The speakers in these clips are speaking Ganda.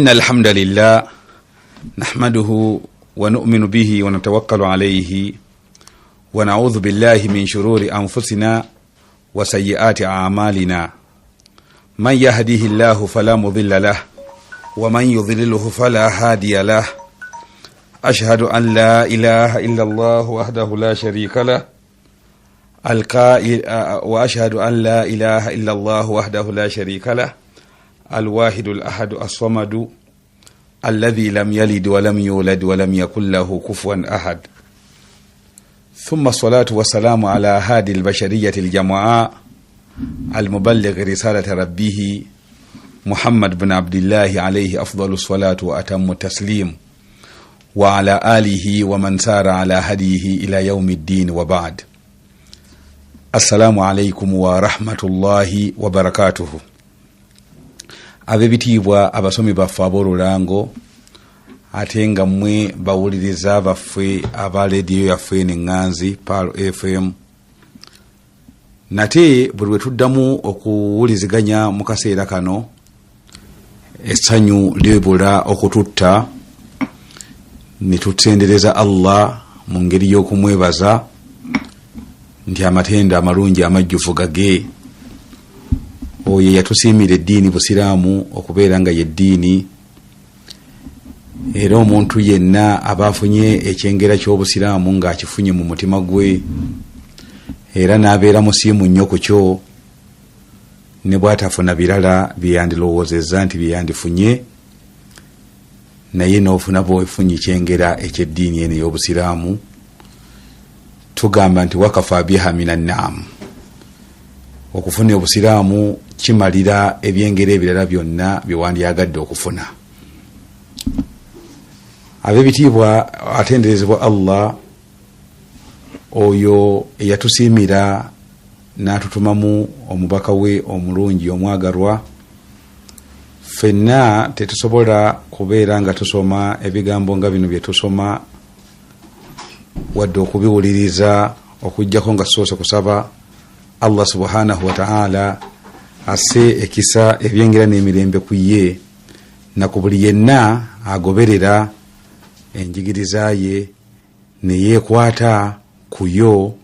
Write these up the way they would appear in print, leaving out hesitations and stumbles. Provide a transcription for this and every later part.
إن الحمد لله نحمده ونؤمن به ونتوكل عليه ونعوذ بالله من شرور أنفسنا وسيئات أعمالنا من يهديه الله فلا مضل له ومن يضلله فلا هادي له أشهد أن لا إله إلا الله وحده لا شريك له وأشهد أن لا إله إلا الله وحده لا شريك له الواحد الأحد الصمد الذي لم يلد ولم يولد ولم يكن له كفوا أحد ثم الصلاة والسلام على هادي البشرية الجمعاء المبلغ رسالة ربه محمد بن عبد الله عليه أفضل الصلاة وأتم التسليم وعلى آله ومن سار على هديه إلى يوم الدين وبعد. السلام عليكم ورحمة الله وبركاته. Abebitibwa abasomi baffe ab'olulango ate nga mmwe bawuliriza baffe aba leediyo yaffe n'enganzi Palo FM nate buli lwe tuddamu okuwuliziganya mu kaseera kano essanyu lyebula okututta ne tutendereza Allah mu ngeri y'okumwebaza nti amatenda amalungi amajjufu gage oyo yatusiimira eddiini busiraamu okubeera nga yeddiini era omuntu yenna abaafunye ekyengera ky'obusiraamu ng'akifunye mu mutima gwe era n'abeera musiimu nnyo ku kyo ne bw'atafuna birala byeyandirowoozezza nti byeyandifunye naye n'ofuna bw'ofunye ekyengera eky'eddiini eno ey'obusiraamu tugamba nti wakafa biha mina nnaamu. Okufuna obusiraamu kimalira ebyengera ebirala byonna bye wandyagadde okufuna. Ab'ebitiibwa atenderezebwa Allah oyo eyatusiimira n'atutumamu omubaka we omulungi omwagalwa. Ffenna tetusobola kubeera nga tusoma ebigambo nga bino bye tusoma wadde okubiwuliriza okujjako nga tusoose kusaba Allah subhanahu wa ta'ala asse ekisa ebyengera n'emirembe ku ye na ku buli yenna agoberera enjigiriza ye ne yeekwata ku yo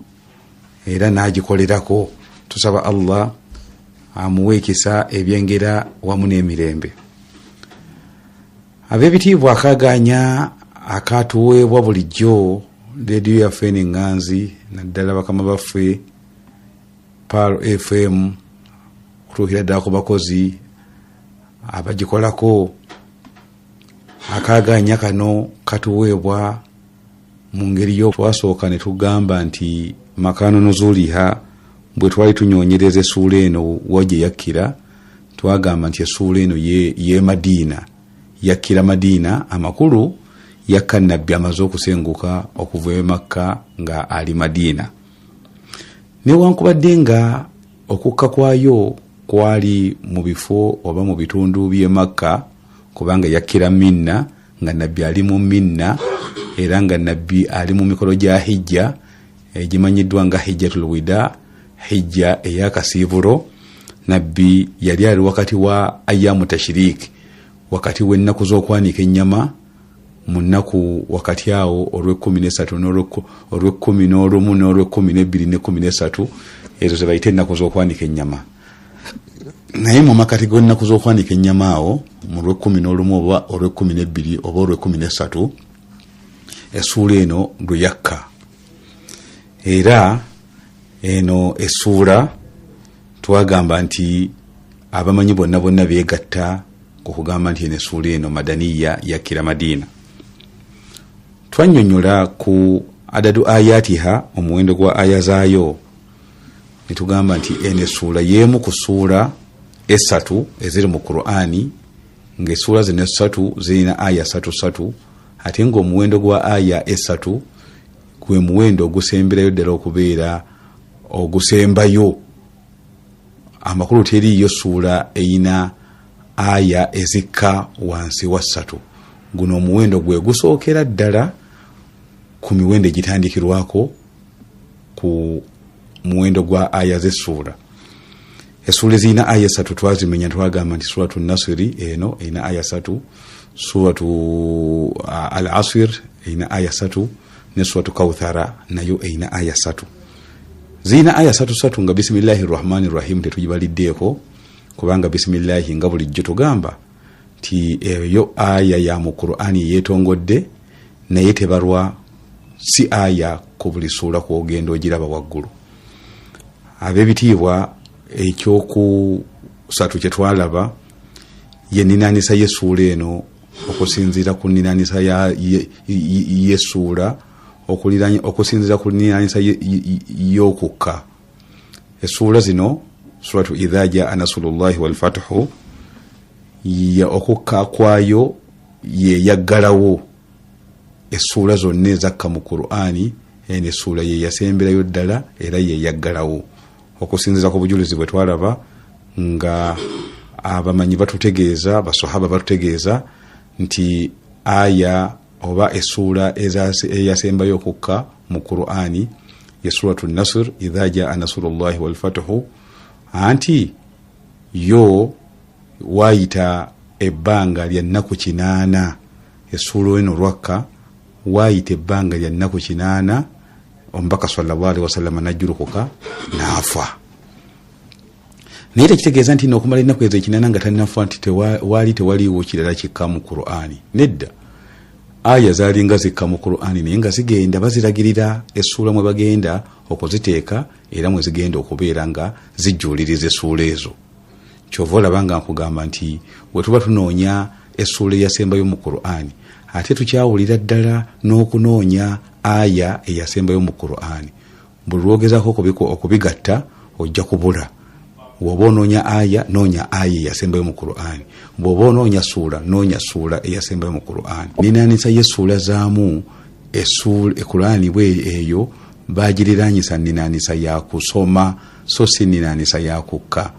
era n'agikolerako. Tusaba Allah amuwe ekisa ebyengera wamu n'emirembe. Ab'ebitiibwa akaganya akatuweebwa bulijjo leediyo yaffe n'enganzi naddala bakama baffe Palo FM kutuukira ddala ku bakozi abagikolako. Akaganya kano katuweebwa mu ngeri y'otwasooka ne tugamba nti makano nuzuliha bwe twali tunyoonyereza essuula eno wagye yakkira twagamba nti essuula eno ye Madiina yakkira Madiina amakulu yakka nabbi amaze okusenguka okuva e Makka nga ali Madiina. Newankubadde nga okukka kwayo kwali mu bifo oba mu bitundu by'e Makka kubanga yakkira Minna nga nabbi ali mu Minna era nga nabbi ali mu mikolo gya hijja egimanyiddwa nga hijjatul wida, hijja ey'akasiibulo. Nabbi yali ali wakati wa ayyamu tashiriki, wakati w'ennaku z'okwanika ennyama mu nnaku wakati awo olw'e13 olw'e11 n'olw'e12 n'e13 ezo ze bayita ennaku z'okwanika ennyama. Naye mu makati g'ennaku z'okwanika ennyama awo mu lw'e11 oba olw'e12 oba olw'e13 essuula eno lwe yakka. Era eno essuula twagamba nti abamanyi bonna bonna beegatta ku kugamba nti eno essuula eno madaniya yakkira Madiina. Twannyonnyola ku adadu ayatiha omuwendo gwa aya zaayo ne tugamba nti eno essuula y'emu ku ssuula esatu eziri mu Qur'ani ng'essuula zino esatu zirina aya 3 ate ng'omuwendo gwa aya esatu gwe muwendo ogusemberayo ddala okubeera ogusembayo. Amakulu teriiyo ssuula eyina aya ezikka wansi wa 3. Guno omuwendo gwe gusookera ddala ku miwendo egitandikirwako ku muwendo gwa aya z'essuula. Essula zina aya 3 twazimenya twagamba nti Surat Naswir eno ina aya 3, Surat Al-Asr ina aya 3, ne Surat Kawthara nayo ina aya 3. Zina aya 3 nga bismillahir rahmanir rahim tetujibaliddeko kubanga bismillah nga bulijjo tugamba ti eyo aya ya mu Qur'ani yetongodde naye tebalwa si aya ku buli sura kwogenda ogiraba waggulu. Abebitiibwa ekyoku 3 kye twalaba ye ninanisa y'essula eno okusinziira ku ninanisa y'essula okusinziira ku ninanisa y'okukka. Essula zino Surat Izaajah Nasrullahi wal Fathu ya okukka kwayo ye yaggalawo essula zonna ezakka mu Qur'ani ene essula ye yasemberayo ddala era ye yaggalawo okusinziira ku bujulizi bwe twalaba nga abamanyi batutegeeza basahaba batutegeeza nti aya oba essula eyasembayo okukka mu Qur'ani ye Surat Naswir Izaajah Nasrullahi wal Fathu anti yo waayita ebbanga lya nnaku 8 essula eno lwakka waayita ebbanga lya nnaku 8 omubaka sallallahu alaihi wasallam najjulukuka naafa. Naye tekitegeeza nti n'okumala ennaku ezo 8 nga talinafa nti tewaliwo kirala kikka mu Qur'ani. Nedda, aya zaalinga zikka mu Qur'ani naye nga zigenda baziragirira essula mwe bagenda okuziteeka era mwe zigenda okubeera nga zijjuuliriza essula ezo. Kyova olaba nga nkugamba nti bwe tuba tunoonya essula eyasembayo mu Qur'ani ate tukyawulira ddala n'okunoonya aya eyasembayo mu Qur'ani. Buli lwogezaako okubigatta ojja kubula. Bw'oba onoonya aya noonya aya eyasembayo mu Qur'ani, bw'oba onoonya sura noonya sura eyasembayo mu Qur'ani. Ninanisa y'essula zaamu Qur'ani bwe eyo baagiriraanyisa ninanisa ya kusoma so si ninanisa ya kukka.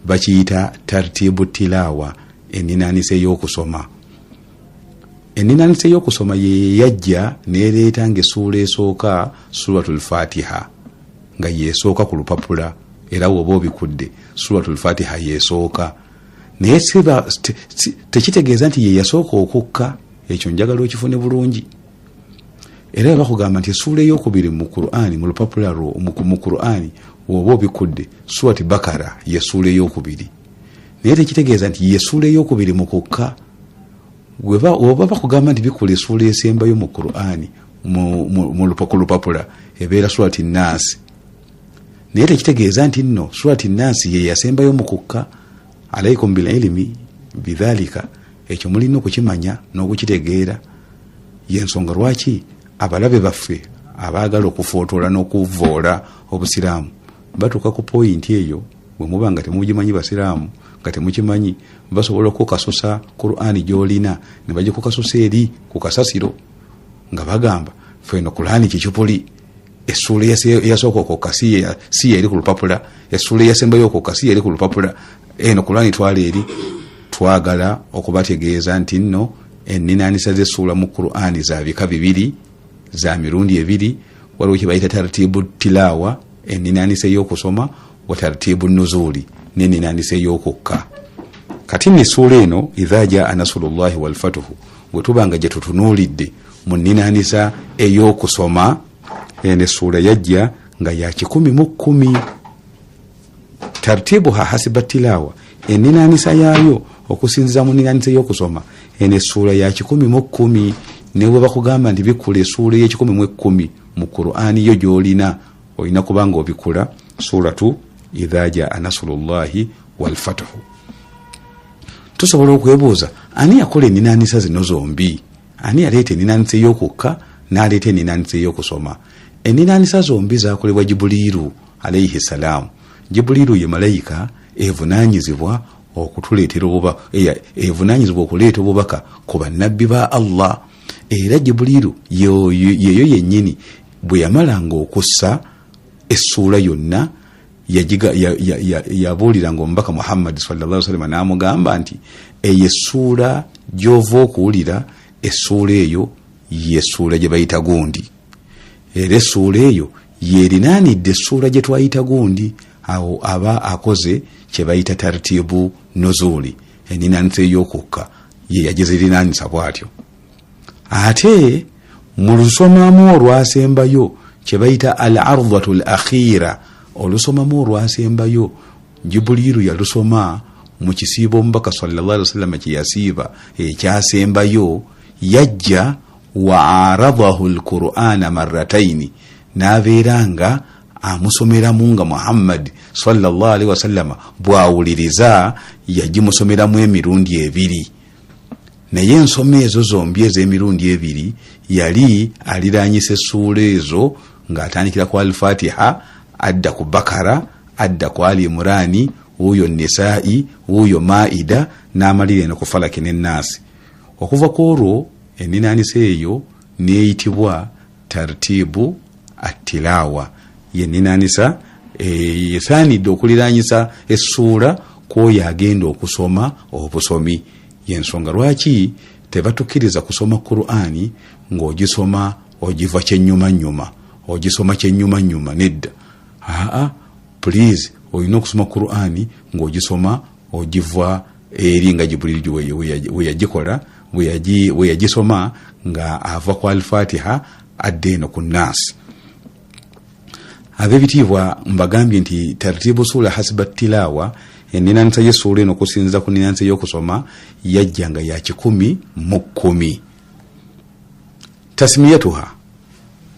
Bakiyita tartibu tilawa eninanisa y'okusoma. Eninanisa y'okusoma ye yajja neereeta ng'essula esooka Suratul Fatiha nga yeesooka ku lupapula era woba obikudde Suratul Fatiha yeesooka naye tekitegeeza nti ye yasooka okukka. Ekyo njagala okifune bulungi. Era bakugamba nti essula ey'okubiri mu Qur'ani mu lupapula mu Qur'ani woba obikudde Surat Bakara y'essula ey'okubiri naye tekitegeeza nti y'essula ey'okubiri mu kukka. Woba bakugamba nti bikula essula esembayo mu Qur'ani mu lupapula ebeera Surat Nas naye tekitegeeza nti nno Surat Nas ye yasembayo mu kukka. Alaikum bil ilmi bidhalika, ekyo mulina okukimanya n'okukitegeera. Yensonga lwaki abalabe baffe abaagala okufootola n'okuvoola obusiraamu batuuka ku poyinti eyo bwe muba nga temugimanyi basiraamu nga temukimanyi basobola okukasusa Qur'ani gy'olina ne bajja kukasusa eri ku kasasiro nga bagamba feno Qur'ani kikipuli essula eyasooka okukka si eri ku lupapula, essula eyasembayo okukka si eri ku lupapula, eno Qur'ani twala eri. Twagala okubategeeza nti nno enninanisa z'essula mu Qur'ani za bika bibiri za mirundi ebiri. Waliwo kye bayita tartibu tilawa enninanisa ey'okusoma wa tartibu nuzuli n'enninanisa ey'okukka. Kati n'essula eno Izaajah Nasrullahi wal Fathu bwe tuba nga gye tutunuulidde mu nninanisa ey'okusoma eno essula yajja nga ya 10 tartibuha hasiba tilawa enninanisa yaayo okusinziza mu nninanisa ey'okusoma eno essula ya 10 ne bwe bakugamba nti bikula essula y'e10 mu Qur'ani yo gy'olina olina kubanga obikula Suratu Izaajah Nasrullahi wal Fathu. Tusobola okwebuuza ani yakola enninanisa zino zombi? Ani yaleeta enninanisa ey'okukka n'aleeta enninanisa ey'okusoma? Enninanisa zombi zaakolebwa Jibuliiru alayhi salaamu. Jibuliiru ye malayika evunaanyizibwa okutuleetera evunaanyizibwa okuleeta obubaka ku bannabbi ba Allah. Era Jibuliiru yeyo yennyini bwe yamalanga okussa essula yonna yabuuliranga omubaka Muhammad sallallahu alaihi wasallam n'amugamba nti eyo essula gy'ova okuwulira essula eyo y'essula gye bayita gundi. Era essula eyo yerinaanidde essula gye twayita gundi. awo aba akoze kye bayita tartibu nuzuli, eninanisa ey'okukka ye yagizirinaanisa bw'atyo. Ate mu lusomamu olwasembayo kye bayita al-ardhatu al-akhira, olusomamu olwasembayo Jibuliru yalusoma mu kisiibo omubaka sallallahu alaihi wasallam kye yasiiba ekyasembayo, yajja wa aradahu al-Qur'ana marrataini, n'abeeranga amusomeramu nga Muhammad sallallahu alaihi wasallam bwawuliriza yagimusomeramu emirundi ebiri. Naye ensoma ezo zombi ez'emirundi ebiri yali aliranyisa essuula ezo ng'atandikira ku al-Fatiha, adda ku Bakara, adda ku Ali Imrani, uyo Nisa'i, uyo Maida, n'amalira eno ku Falaki n'Ennaasi. Okuva ku olwo eninaanisa eyo neeyitibwa tartibu at-tilawa, yeninaanisa esaanidde okuliranyisa essuula kwoyo agenda okusoma obusomi. Yensonga lwaki tebatukkiriza kusoma Qur'ani ng'ogisoma ogiva kyennyumanyuma, ogisoma kyennyumanyuma, nedda. Please, olina okusoma Qur'ani ng'ogisoma ogiva eri nga Jibuliru we yagikola, we yagisoma nga ava ku al-Fatiha adda eno ku Naasi. Ab'ebitiibwa mbagambye nti tartibu sura hasba tilawa, eninaanisa y'essuula eno okusinziza ku ninaanisa y'okusoma yajja nga ya 10 Tasmiyatuha,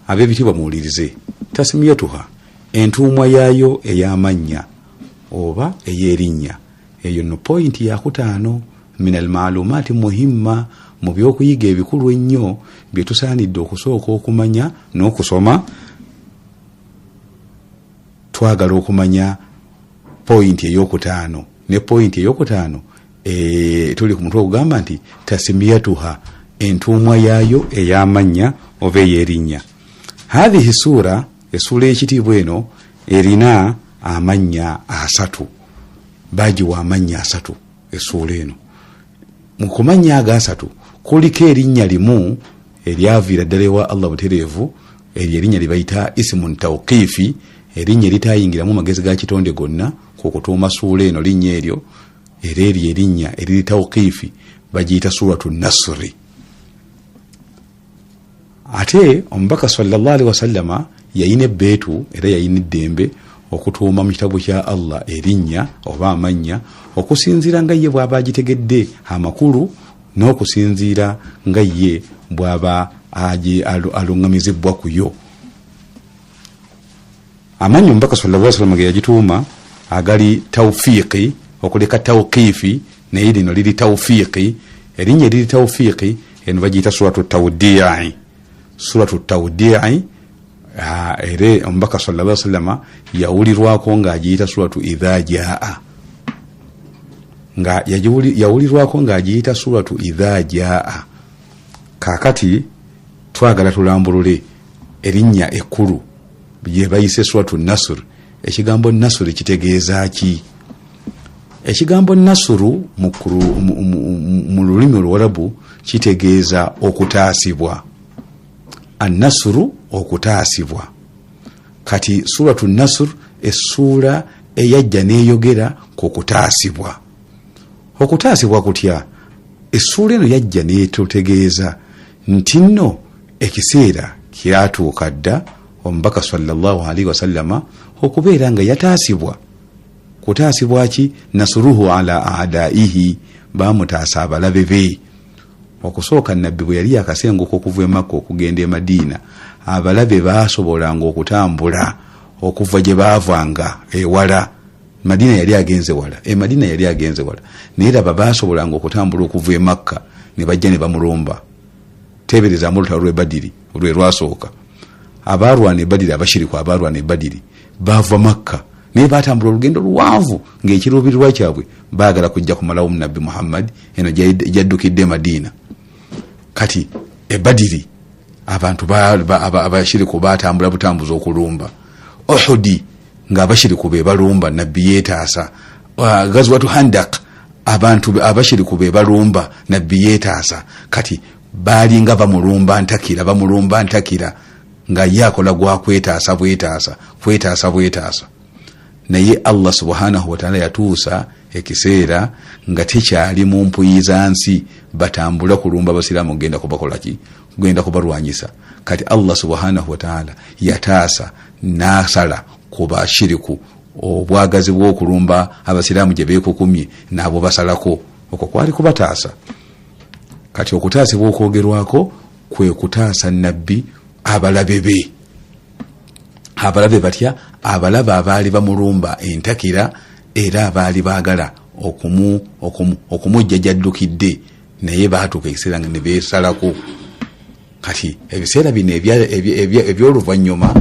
ab'ebitiibwa muwulirize, tasmiyatuha entuumwa yaayo ey'amannya oba ey'erinnya, eyo no point ya 5 min al-ma'lumaati muhimma, mu by'okuyiga ebikulu ennyo bye tusaanidde okusooka okumanya n'okusoma. Twagala okumanya point ey'okutaano, ne point ey'okutaano tuli ku mutwe ogugamba nti tasmiyatuha entuumwa yaayo ey'amannya oba ey'erinnya. Hadhihi sura, essuula y'ekitiibwa eno erina amannya 3, bagiwa amannya 3 essuula eno. Mu kumanya aga 3 kuliko erinnya limu eryaviira ddala ewa Allah butereevu, eryo erinnya libayita ismun tawqifi, erinnya eritayingiramu magezi ga kitonde gonna ku kutuuma ssuula eno linnya eryo, era eryo erinnya eriri tawqifi bagiyita Suratu Naswir. Ate omubaka sallallahu alaihi wasallama yayina ebbeetu era yayina eddembe okutuuma mu kitabu kya Allah erinnya oba amannya okusinziira nga ye bw'aba agitegedde amakulu, n'okusinziira nga ye bw'aba alungamizibwa ku yo. Amannya omubaka sallallahu alaihi wasallam ge yagituuma agali tawfiqi, okuleka tawqifi, naye lino liri tawfiqi. Erinnya liri tawfiqi eno bagiyita suratu tawdi'i. Suratu tawdi'i ere omubaka sallallahu alaihi wasallam yawulirwako ng'agiyita suratu Izaajah, nga yawulirwako ng'agiyita suratu Izaajah. Kaakati twagala tulambulule erinnya ekkulu bye bayise Suratu Nasr. Ekigambo Nasr kitegeeza ki? Ekigambo Nasru mu lulimi Oluwarabu kitegeeza okutaasibwa. An-Nasru okutaasibwa. Kati Suratu Nasr essuula eyajja neeyogera ku kutaasibwa. Okutaasibwa kutya? Essuula eno yajja neetutegeeza nti nno ekiseera kyatuuka dda omubaka sallallahu alaihi wasallama okubeera nga yataasibwa. Kutaasibwa ki? Nasruhu ala adaihi, bamutaasa abalabe be. Okusooka nabbi bwe yali akasenguka okuva e Makka okugenda e Madiina, abalabe baasobolanga okutambula okuva gye baavanga ewala. Madiina yali agenze wala, Madiina yali agenze wala, naye laba baasobolanga okutambula okuva e Makka ne bajja ne bamulumba. Teebereza amulutalo lw'e Badiri lwe lwasooka. Abaarwana e Badiri, abashiriku abaarwana e Badiri baava Makka naye baatambula olugendo luwanvu ng'ekiruubirirwa kyabwe baagala kujja kumalawo Nabbi Muhammad eno gyaddukidde Madiina. Kati e Badiri abantu abashiriku baatambula butambuzi okulumba. Uhudi ng'abashiriku be balumba, Nabbi yeetaasa. Gazwatu Handak abantu abashiriku be balumba, Nabbi yeetaasa. Kati baali nga bamulumba ntakira nga ye akola gwa kwetaasa bwetaasa. naye Allah subhanahu wa ta'ala yatuusa ekiseera nga tekyali mu mpuyiza nsi batambula kulumba abasiraamu genda kubakolaki kugenda kubalwanyisa. Kati Allah subhanahu wa ta'ala yataasa nasala ku bashiriku obwagazi bw'okulumba abasiraamu gye beekukumye n'abo basalako. Okwo kwali kubataasa. Kati okutaasibwa okwogerwako kwe kutaasa nabbi abalabe be. Abalabe batya? Abalaba abaali bamulumba entakira era abaali baagala okumujja jaddukidde naye baatuuka ekiseera nga ne beesalako. Kati ebiseera bino eby'oluvannyuma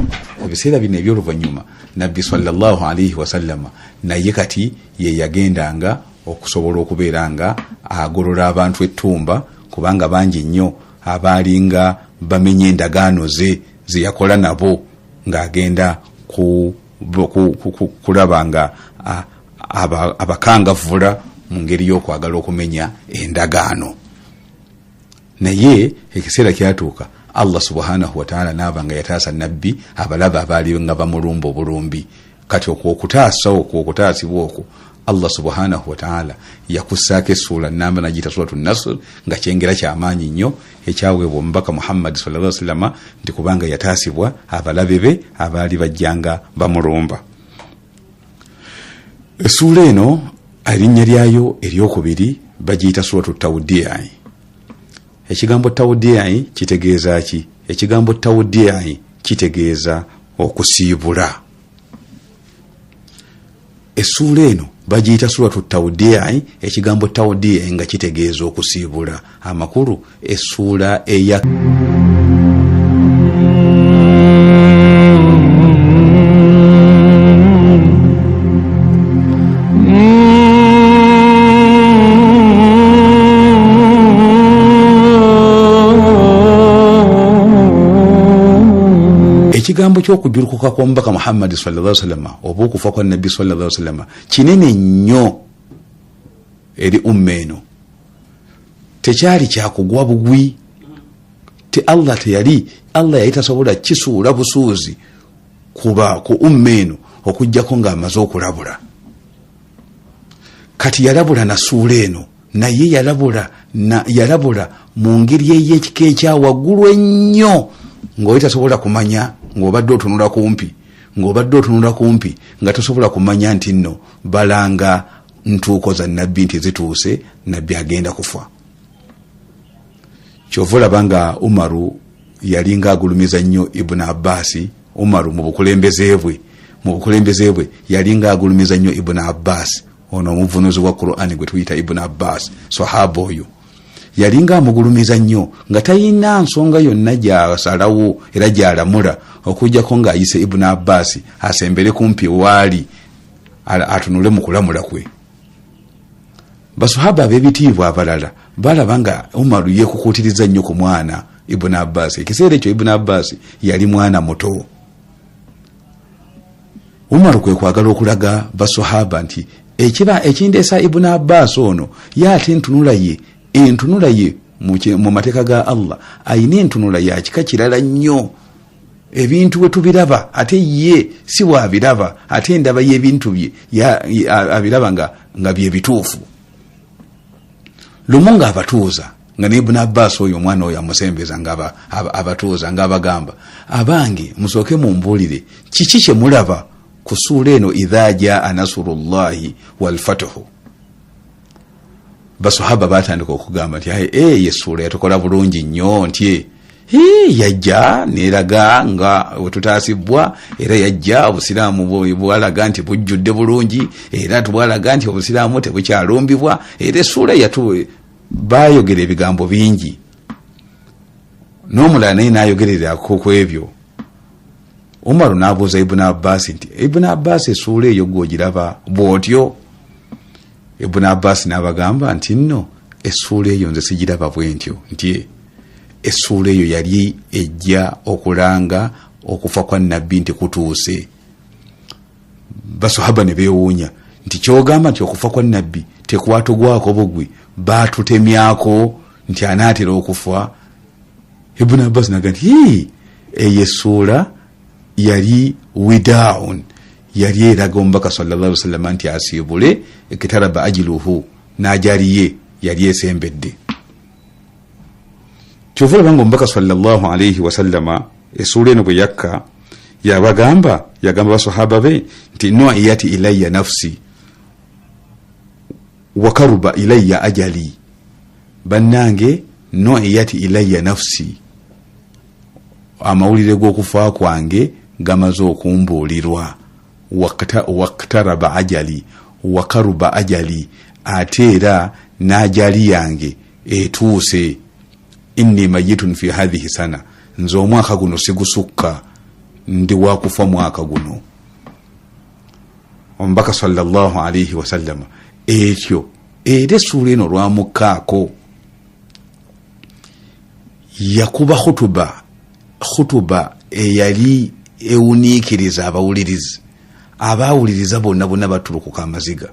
nabbi sallallahu alayhi wasallama naye kati ye yagendanga okusobola okubeera nga agolola abantu ettumba, kubanga bangi nnyo abaalinga bamenye endagaano ze yakola nabo ng'agenda kulaba nga abakangavvula mu ngeri y'okwagala okumenya endagaano. Naye ekiseera kyatuuka Allah subhanahu wa ta'ala n'aba nga yataasa nabbi abalaba abaali nga bamulumba obulumbi. Kati okutaasibwa okwo Allah subhanahu wa ta'ala yakussaako essuula namba nagiyita Surat Naswir nga kyengera kyamaanyi nnyo ekyaweebwa omubaka Muhammad sallallahu alaihi wasallam nti kubanga yataasibwa abalabe be abaali bajjanga bamulumba. Essuula eno erinnya lyayo eryokubiri bagiyita Surat Tawdiya. Ekigambo Tawdiya kitegeeza ki? Ekigambo Tawdiya kitegeeza okusiibula. Essuula eno bagiyita Suratu Tawdiya. Ekigambo Tawdiya nga kitegeeza okusiibula. Amakulu essuula eya ekigambo ky'okujulukuka kw'omubaka Muhammad sallallahu alaihi wasallam oba okufa kwa nabbi sallallahu alaihi wasallam kinene nnyo eri umma eno. Tekyali kyakugwa bugwi. Allah yali tasobola kisuula busuuzi kuba ku umma eno okujjako ng'amaze okulabula. Kati yalabula na ssuula eno naye yalabula mu ngeri ey'ekika ekya waggulu ennyo ng'oli tasobola kumanya ng'obadde otunula kumpi nga tosobola kumanya nti nno balanga ntuuko za nabbi nti zituuse, nabbi agenda kufa. Kyova olaba nga Umaru yalinga agulumiza nnyo Ibn Abbas. Umaru mu bukulembeze bwe yalinga agulumiza nnyo Ibn Abbas, ono omuvunuzi wa Qur'ani gwe tuyita Ibn Abbas, sahaba oyo. Yalinga amugulumiza nnyo nga tayina nsonga yonna gy'asalawo era gy'alamula okujjako ng'ayise Ibn Abbas asembere kumpi waali atunule mu kulamula kwe. Basahaba ab'ebitiibwa abalala balaba nga Umaru yeekukuutiriza nnyo ku mwana Ibn Abbas. Ekiseera ekyo Ibn Abbas yali mwana muto. Umaru kwe kwagala okulaga basahaba nti ekindeesa Ibn Abbas ono yaate entunula ye mu mateeka ga Allah ayina entunula ya kika kirala nnyo. Ebintu bwe tubiraba ate ye si bw'abiraba, ate endaba y'ebintu bye abiraba nga bye bituufu. Lumu nga abatuuza nga ne Ibn Abbas oyo omwana oyo amusembeza nga abatuuza nga abagamba, abange musooke mumbuulire kiki kye mulaba ku ssuula eno Izaajah Nasrullahi wal Fathu. Basahaba batandika okugamba nti ye ssuula yatukola bulungi nnyo, nti yajja neraga nga wetutaasibwa, era yajja obusiraamu bwalaga nti bujjudde bulungi, era tubwalaga nti obusiraamu tebukyalumbibwa, era essuula bayogera ebigambo bingi. N'omulala naye n'ayogerera ku ebyo. Umaru n'abuuza Ibn Abbas nti Ibn Abbas essuula eyo gw'ogiraba bw'otyo? Ibn Abbas n'abagamba nti nno essuula eyo nze sigiraba bwe ntyo, nti essuula eyo yali ejja okulanga okufa kwa nabbi nti kutuuse. Basahaba ne beewuunya nti kyogamba nti okufa kwa nabbi tekwatugwako bugwi, baatutemyako nti anaatera okufa. Ibn Abbas naga nti eyo essuula yali widaun, yali eraga omubaka sallallahu alaihi wasallam nti asiibule ekitaraba ajiluhu najaliye yali esembedde. Kyova olabanga omubaka sallallahu alaihi wasallama essuula eno bwe yakka yagamba basahaba be nti nu'iyati ilayya nafsi wa karuba ilayya ajali, bannange nu'iyati ilayya nafsi, amawulire g'okufa kwange gamaze okumbuulirwa, waqtaraba ajali wa karuba ajali, ate era n'ajali yange etuuse. Inni mayitun fi hadhihi sana, nze omwaka guno sigusukka, ndi wakufa mwaka guno. Omubaka sallallahu alaihi wasallam ekyo era essuula eno lwamukaako yakuba khutuba eyali ewuniikiriza abawuliriza bonna batulukuka amaziga.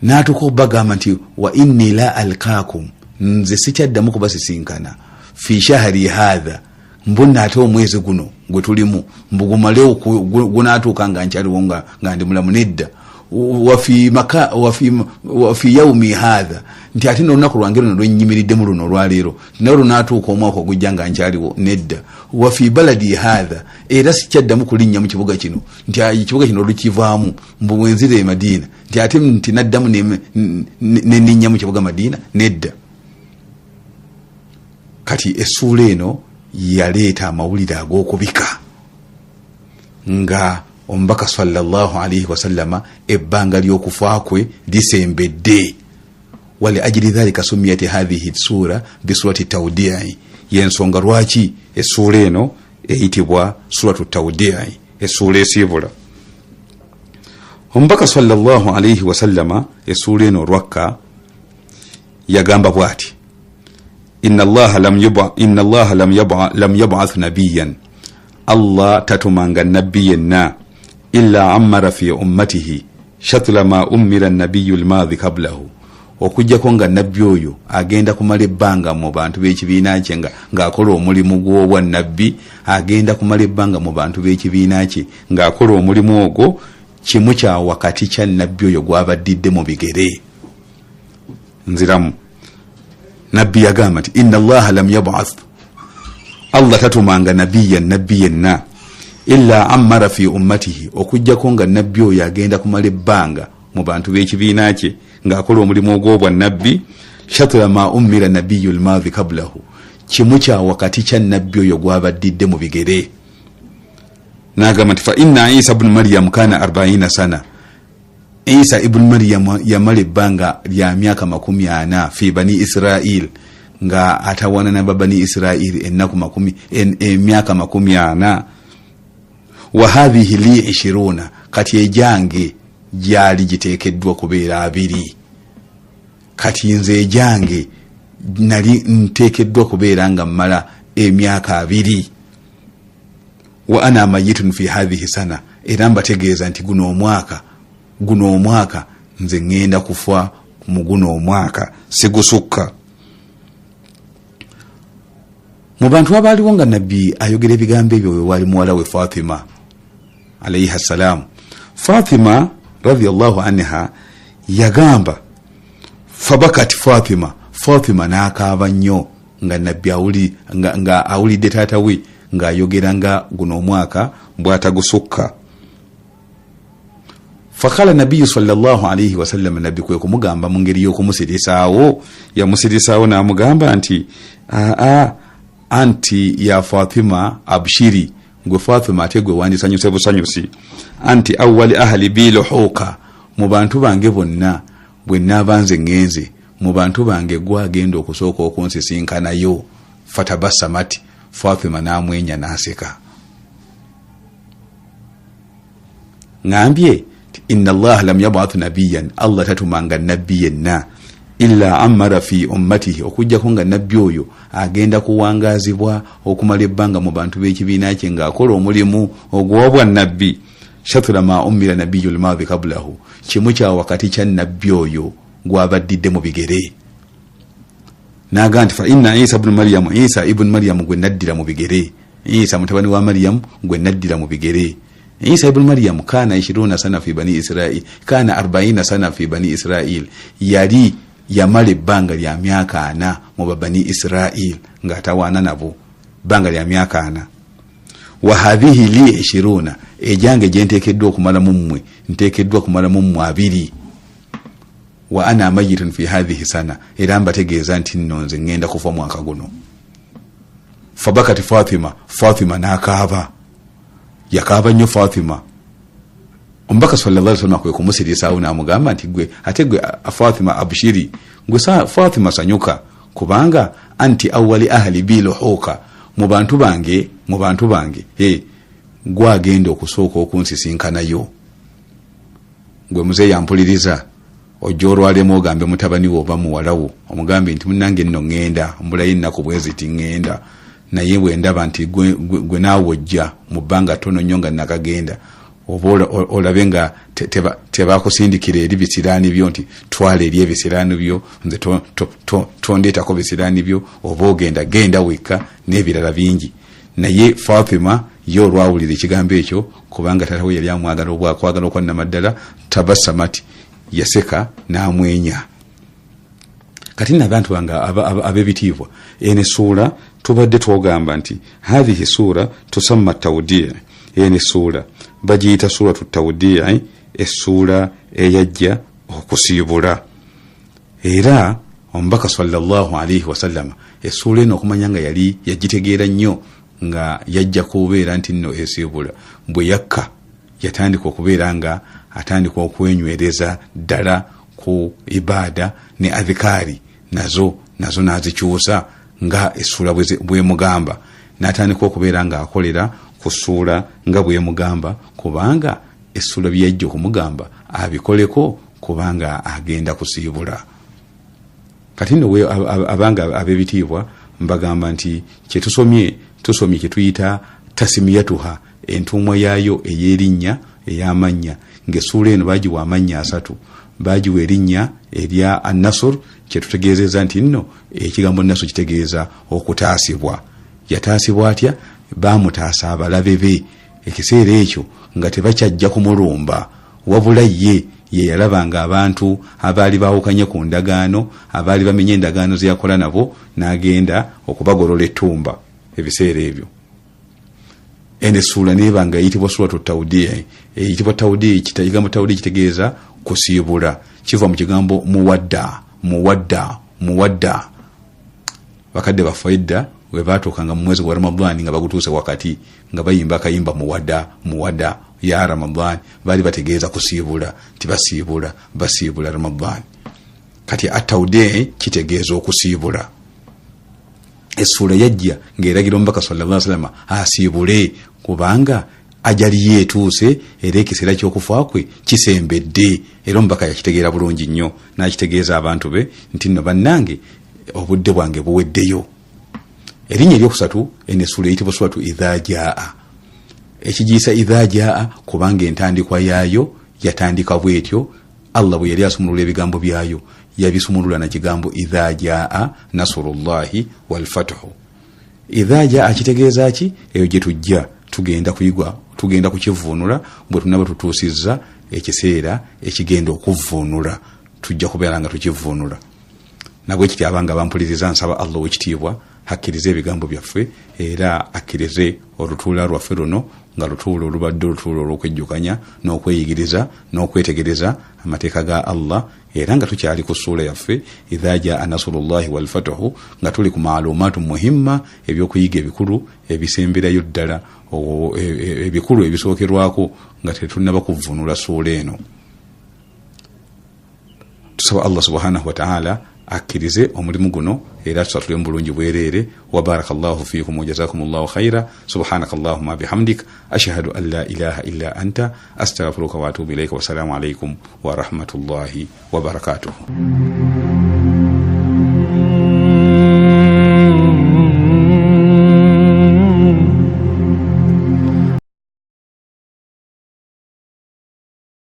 N'atuuka okubagamba nti wa inni la alkaakum, nze sikyaddamu kubasisinkana fi shahri hadha, mbonna ate omwezi guno gwe tulimu mbugumale gunaatuuka nga nkyaliwo nga ndi mulamu nedda. Wafi yaumi hadha, nti ate n'olunaku lwange luno lwennyimiriddemu luno olwaleero naye lunaatuuka omwaka ogujja nga nkyaliwo nedda. Wafi baladi hadha, era sikyaddamu kulinnya mu kibuga kino, nti ekibuga kino lukivaamu mbu bwenzira e Madiina, nti ate nti naddamu neninnya mu kibuga Madiina nedda. Kati essuula eno yaleeta amawulire ag'okubika nga omubaka sallallahu alaihi wasallama ebbanga ly'okufa kwe lisembedde. Wali ajili dhalika sumiyati hadhihi sura bisurati tawdi'i, yensonga lwaki essuula eno eyitibwa suratu tawdi'i, essuula esiibula. Omubaka sallallahu alaihi wasallama essuula eno lwakka yagamba bwati, inna allaha lam yab'ath nabiyyan, Allah tatumanga nabbi yenna illa ammara fi ummatihi shatla ma ummira an-nabiyyu al-madhi qablahu, okujjako nga nabbi oyo agenda kumala ebbanga mu bantu b'ekibiina kye ng'akola omulimu gw'obwa nabbi, agenda kumala ebbanga mu bantu b'ekibiina kye ng'akola omulimu ogwo kimu kya wakati kya nabbi oyo gwabaddidde mu bigere. Nziramu nabbi yagamba nti inna allaha lam yab'ath, Allah tatumanga nabbi yenna illa ammara fi ummatihi, okujjako nga nabbi oyo agenda kumala ebbanga mu bantu b'ekibiina kye ng'akola omulimu ogw'obwa nabbi shatla ma ummira nabiyyu al-madhi qablahu, kimu kya wakati kya nabbi oyo gwabaddidde mu bigere. N'agamba nti fa inna Isa ibn Maryam kana 40 sana, Isa ibn Maryam yamala ebbanga lya myaka 40 fi bani Israil, nga atawana na bani Israil emyaka 40. Wa hadhihi li 20, kati ejange gyali giteekeddwa kubeera 2, kati nze ejange nali nteekeddwa kubeera nga mmala emyaka 2. Wa ana mayitun fi hadhihi sana, era mbategeeza nti guno omwaka nze ngenda kufa mu guno omwaka, sigusukka. Mu bantu abaaliwo nga nabbi ayogera ebigambo ebyo wali muwala we Fatima alayha salam. Fatima radhiyallahu anha yagamba fabakat Fatima n'akaaba nnyo nga nabbi nga awulidde taata we ng'ayogera nga guno omwaka bw'atagusukka. Fakala nabiyyu sallallahu alaihi wasallam, nabbi kwe kumugamba mu ngeri y'okumusirisaawo, yamusirisaawo n'amugamba nti anti ya Fatima abshiri, gwe Fatima ate gwe wandisanyuse busanyusi, anti awwali ahli biluhuka, mu bantu bange bonna bwe naabanze ngenze, mu bantu bange gwagenda okusooka okunsisinkanayo. Fatabasamati, Fatima n'amwenya n'aseka. Ngambye inna Allah lam yab'ath nabiyyan, Allah tatumanga nabbi yenna illa ammara fi ummatihi, okujjako nga nabbi oyo agenda kuwangazibwa okumala ebbanga mu bantu b'ekibiina kye ng'akola omulimu ogw'obwa nabbi. Shatla ma ummira nabiyyu al-madhi qablahu, kimu kya wakati kya nabbi oyo gwabaddidde mu bigere. N'agamba nti fa inna Isa ibn Maryam gwe naddira mu bigere, Isa mutabani wa Maryam gwe naddira mu bigere. Isa ibn Maryam kana 20 sana fi bani Israil, kana 40 sana fi bani Israil, yali yamala ebbanga lya myaka 4 mu bani Israil nga tawana nabo, banga lya myaka 4. Wa hadhihi li 20, ejange jentekeddwa okumala mu mmwe, ntekeddwa kumala mu mmwe 2. Wa ana mayitun fi hadhihi sana, era mbategeeza nti nno nze ngenda kufa mwaka guno. Fabakati Fatima n'akaaba, yakaaba nnyo Fatima. Omubaka sallallahu alaihi wasallam kwe kumusirisawo n'amugamba nti gwe Fatima abshiri, gwe Fatima sanyuka, kubanga anti awwali ahli biluhuka, mu bantu bange gwagenda okusooka okunsisinkanayo. Gwe muze yampuliriza, ojja olwalemu ogambe mutabani wo oba muwalawo, omugambe nti munnange nno ngenda, mbulayo ennaku bweziti ngenda, naye bwe ndaba nti gwe naawe ojja mu bbanga ttono nnyo nga nakagenda, oba olabe nga tebakusindikira eri bisiraani byo nti twala eri ebisiraani byo, nze tondeetako bisiraani byo, oba genda wekka n'ebirala bingi. Naye Fatima yo olwawulira ekigambo ekyo, kubanga taata we yali amwagala obwakwagala okwannamaddala, tabasamati, yaseka n'amwenya. Kati n'abantu bange ab'ebitiibwa, ene suura tubadde twogamba nti hadhihi suura tusamma tawdiya, ene suura bagiyita suratu tawdiya, essuula eyajja okusiibula. Era omubaka sallallahu alaihi wasallam essuula eno okumanya nga yali yagitegeera nnyo nga yajja kubeera nti nno esiibula, bwe yakka yatandika okubeera nga atandika okwenywereza ddala ku ibaada ne adhikari nazo nazikyusa nga essuula bwe mugamba, n'atandika okubeera nga akolera ku ssuula nga bwe mugamba, kubanga essuula byajja okumugamba abikoleko, kubanga agenda kusiibula. Kati nno abanga ab'ebitiibwa mbagamba nti tusomye kye tuyita tasimiyatuha, entuumwa yaayo ey'erinnya ey'amannya, ng'essuula eno baagiwa amannya 3, baagiwa erinnya erya An-Nasr, kye tutegeezeza nti nno ekigambo Nasr kitegeeza okutaasibwa. Yataasibwa atya? Baamutaasa abalabe be ekiseera ekyo nga tebakyajja kumulumba, wabula ye yalabanga abantu abaali baawukanye ku ndagaano, abaali bamenye endagaano ze yakola nabo, n'agenda okubagolola ettumba ebiseera ebyo. Ene ssuula neebanga eyitibwa suratu tawdiya. Eyitibwa tawdiya, ekigambo tawdiya kitegeeza kusiibula, kiva mu kigambo muwadda. Bakadde bafaidda we baatuukanga mu mwezi gwa Ramadhani nga bagutuuse wakati, nga bayimba akayimba muwadda ya Ramadhani, baali bategeeza kusiibula, basiibula Ramadhani. Kati atawdiya kitegeeza okusiibula. Essuula yajja ng'eragira omubaka sallallahu alaihi wasallam asiibule, kubanga ajali yeetuuse era ekiseera ky'okufa kwe kisembedde. Era omubaka yakitegeera bulungi nnyo, n'akitegeeza abantu be nti nno bannange obudde bwange buweddeyo. Erinnya eryokusatu, eno essuula eyitibwa suratu Izaajah. Ekigiyisa Izaajah kubanga entandikwa yaayo yatandika bwetyo. Allah bwe yali asumulula ebigambo byayo yabisumulula na kigambo Izaajah nasrullahi wal fathu. Izaajah kitegeeza ki? Eyo gye tujja tugenda kuyigwa, tugenda kukivuunula bwe tunaba tutuusizza ekiseera ekigenda okuvvuunula, tujja kubeera nga tukivuunula. Nabwe kiti abanga bampuliriza, nsaba Allah wekitiibwa hakkirize ebigambo byaffe, era akkirize olutuula lwaffe luno nga lutuulo olubadde olutuulo olw'okwejjukanya n'okweyigiriza n'okwetegereza amateeka ga Allah, era nga tukyali ku ssuula yaffe Izaajah nasrullahi wal fathu, nga tuli ku maalumaatu muhimma, ebyokuyiga ebikulu ebisemberayo ddala, ebikulu ebisookerwako nga tetunnaba kuvvuunula ssuula eno. Tusaba Allah subhanahu wa ta'ala akkirize omulimu guno era tusatule mu bulungi bwereere. Wa barakallahu fiikum wa jazakumullahu khaira. Subhanakallahumma bihamdik ashhadu an la ilaha illa anta astaghfiruka wa atubu ilayka. Wa salaamu alaykum wa rahmatullahi wa barakatuh.